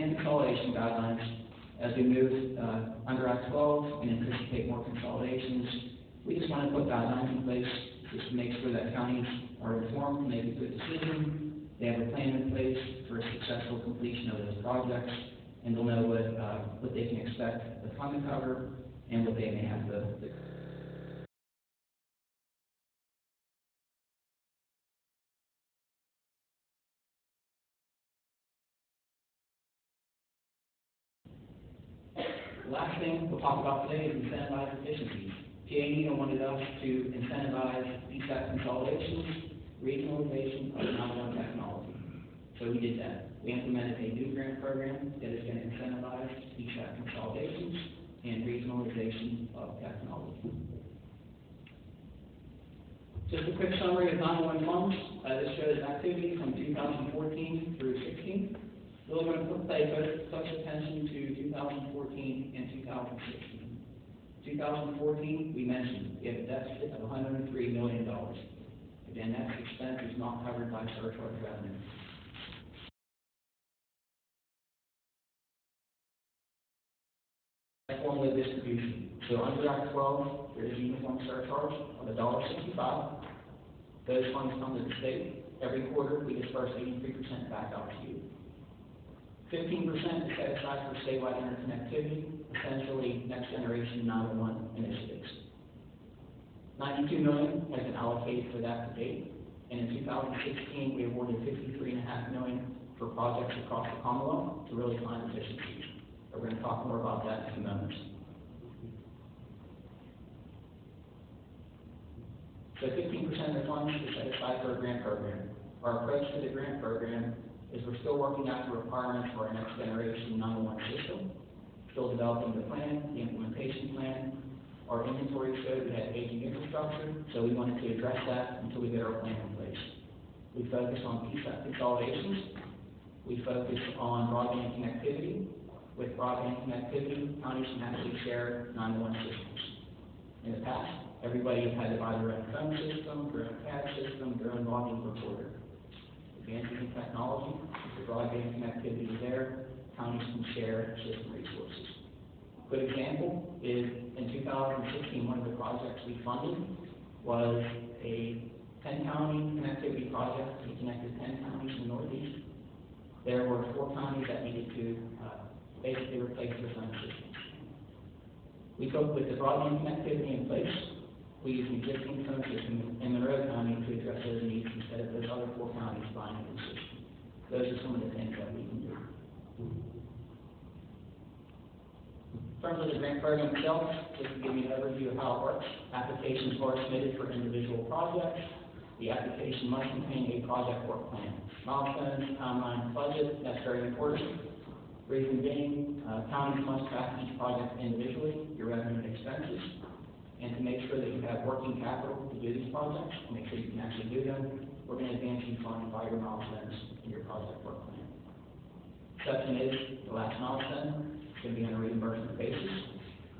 and consolidation guidelines as we move under Act 12 and anticipate more consolidations. We just want to put guidelines in place just to make sure that counties are informed to make a good decision. They have a plan in place for a successful completion of those projects, and they'll know what they can expect the fund to cover and what they may have to. The last thing we'll talk about today is incentivized efficiencies. PA-NEDA wanted us to incentivize PSAP consolidations, regionalization of 911 technology. So we did that. We implemented a new grant program that is going to incentivize PSAP consolidations and regionalization of technology. Just a quick summary of 911 funds. This shows activity from 2014 through 16. Really going to pay close attention to 2014 and 2016. 2014, we mentioned, we have a deficit of $103 million. Again, that expense is not covered by surcharge revenue. Formula distribution. So under Act 12, there is a uniform surcharge of $1.65. Those funds come to the state. Every quarter, we disperse 83% back out to you. 15% is set aside for statewide interconnectivity, essentially next generation 911 initiatives. $92 million has been allocated for that to date, and in 2016 we awarded $53.5 million for projects across the Commonwealth to really find efficiencies. We're going to talk more about that in a few moments. So 15% of the funds is set aside for a grant program. Our approach to the grant program is we're still working out the requirements for our next generation 911 system, still developing the plan, the implementation plan. Our inventory showed we had aging infrastructure, so we wanted to address that until we get our plan in place. We focus on PSAP consolidations. We focus on broadband connectivity. With broadband connectivity, counties can actually share 911 systems. In the past, everybody has had to buy their own phone system, their own CAD system, their own logging recorder. Advances in technology, if the broadband connectivity is there, counties can share system resources. A good example is in 2016, one of the projects we funded was a 10-county connectivity project. We connected 10 counties in the Northeast. There were 4 counties that needed to basically replace their phone systems. We took with the broadband connectivity in place. We used an existing phone system in Monroe County to address those needs instead of those other 4 counties buying a new system. Those are some of the things that we can do. In terms of the grant program itself, just to give you an overview of how it works, applications are submitted for individual projects. The application must contain a project work plan. Milestones, timeline, budget, that's very important. Reason being, counties must track each project individually, your revenue and expenses, and to make sure that you have working capital to do these projects, make sure you can actually do them, we're going to advance you fund by your milestones in your project work plan. Exception is the last milestone. It's going to be on a reimbursement basis.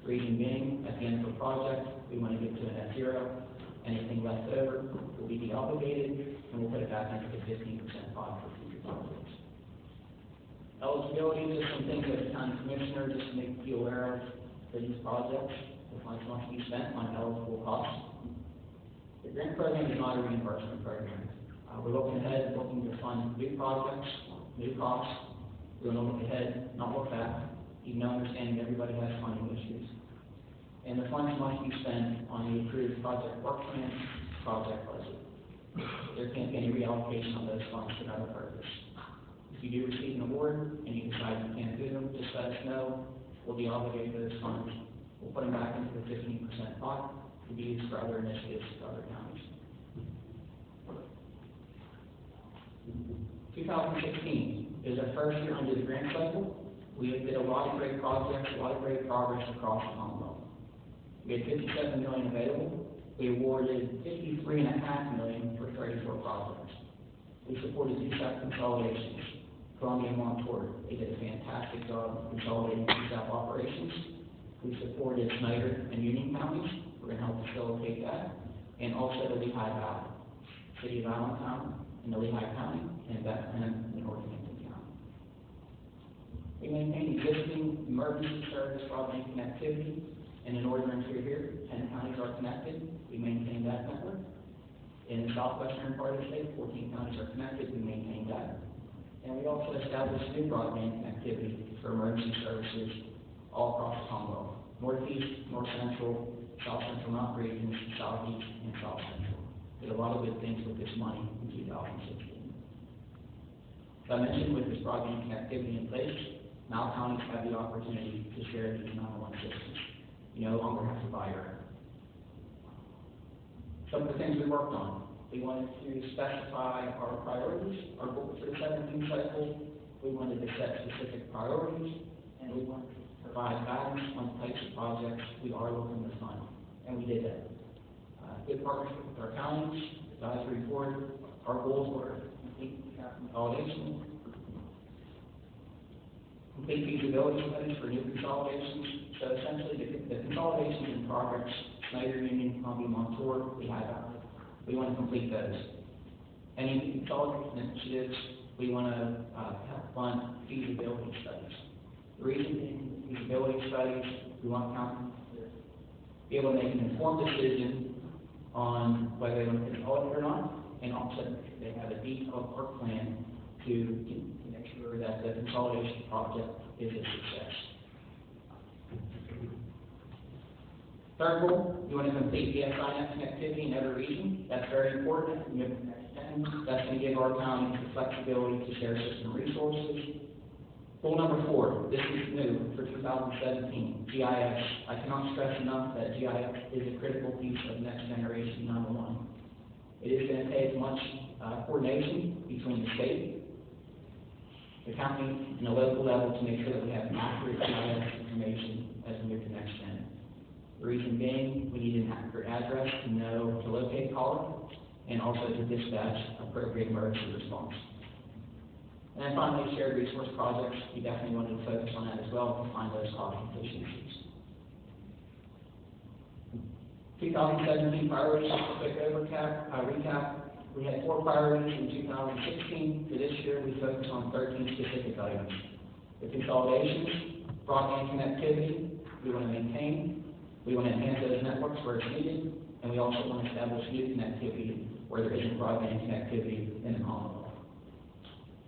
Reason being, at the end of the project, we want to get to a net zero. Anything left over will be deobligated, and we'll put it back into the 15% pot for future projects. Eligibility, just some things that the county commissioner just to make you aware of for these projects. The funds must be spent on eligible costs. The grant program is not a reimbursement program. We're looking ahead, looking to fund new projects, new costs. We're going to look ahead, not look back, even though understanding everybody has funding issues. And the funds must be spent on the approved project work plan, project budget. There can't be any reallocation on those funds for another purpose. If you do receive an award and you decide you can't do them, just let us know. We'll be obligated to those funds. We'll put them back into the 15% pot to be used for other initiatives for other counties. 2016 is our first year under the grant cycle. We did a lot of great projects, a lot of great progress across the Commonwealth. We had $57 million available. We awarded $53.5 million for 34 projects. We supported PSAP consolidations. Columbia and Montour, they did a fantastic job consolidating PSAP operations. We supported Snyder and Union counties. We're going to help facilitate that. And also the Lehigh Valley, City of Allentown, and the Lehigh County, and Bethlehem, and Northampton County. We We maintain existing emergency service broadband connectivity in the northern interior. 10 counties are connected. We maintain that network. In the southwestern part of the state, 14 counties are connected. We maintain that. And we also established new broadband connectivity for emergency services all across the Commonwealth. Northeast, North Central, South Central Mountain regions, Southeast, and South Central. Did a lot of good things with this money in 2016. As I mentioned, with this broadband connectivity in place, now counties have the opportunity to share these 911 systems. You no longer have to buy your own. Some of the things we worked on. We wanted to specify our priorities, our goals for the 17 cycle. We wanted to set specific priorities, and we wanted to provide guidance on the types of projects we are looking to fund, and we did that. Good partnership with our counties, advisory board. Our goals were complete consolidation, complete feasibility studies for new consolidations. So essentially, the consolidations in progress, Snyder, Union, Columbia, Montour, we want to complete those. Any consolidation initiatives, we want to help fund feasibility studies. The reason being, feasibility studies, we want counties to be able to make an informed decision on whether they want to consolidate or not, and also they have a detailed work plan to make sure that the consolidation project is a success. Third goal, you want to complete the SINet connectivity in every region. That's very important. That's going to give our counties the flexibility to share system resources. Goal number 4, this is new for 2017, GIS. I cannot stress enough that GIS is a critical piece of next generation 911. It is going to take much coordination between the state, the county, and the local level to make sure that we have accurate GIS information as we move to next gen. The reason being, we need an accurate address to know to locate caller, and also to dispatch appropriate emergency response. And then finally, shared resource projects. We definitely wanted to focus on that as well to find those cost efficiencies. 2017 priorities, just a quick recap. We had 4 priorities in 2016. For this year, we focused on 13 specific items. The consolidations, broadband connectivity, we want to maintain. We want to enhance those networks where it's needed. And we also want to establish new connectivity where there isn't broadband connectivity in the Commonwealth.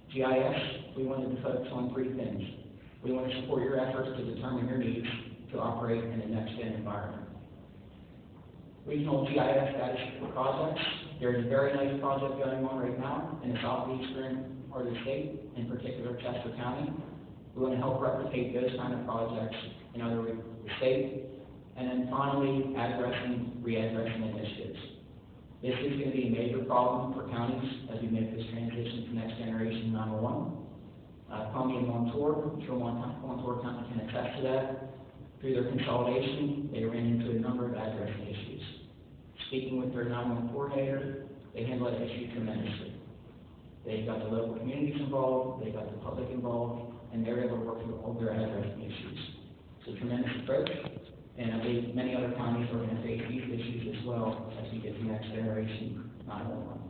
GIS, we wanted to focus on 3 things. We want to support your efforts to determine your needs to operate in a next-gen environment. Regional GIS status projects. There's a very nice project going on right now in the southeastern part of the state, in particular Chester County. We want to help replicate those kind of projects in other regions of the state. And then finally, addressing readdressing initiatives. This is going to be a major problem for counties as we make this transition to next generation 911. Columbia and Montour, I'm sure Montour County can attest to that. Through their consolidation, they ran into a number of addressing issues. Speaking with their 911 coordinator, they handled that issue tremendously. They got the local communities involved, they got the public involved, and they were able to work through all their addressing issues. It's a tremendous approach. And I believe many other counties are going to face these issues as well as we get to next generation 911.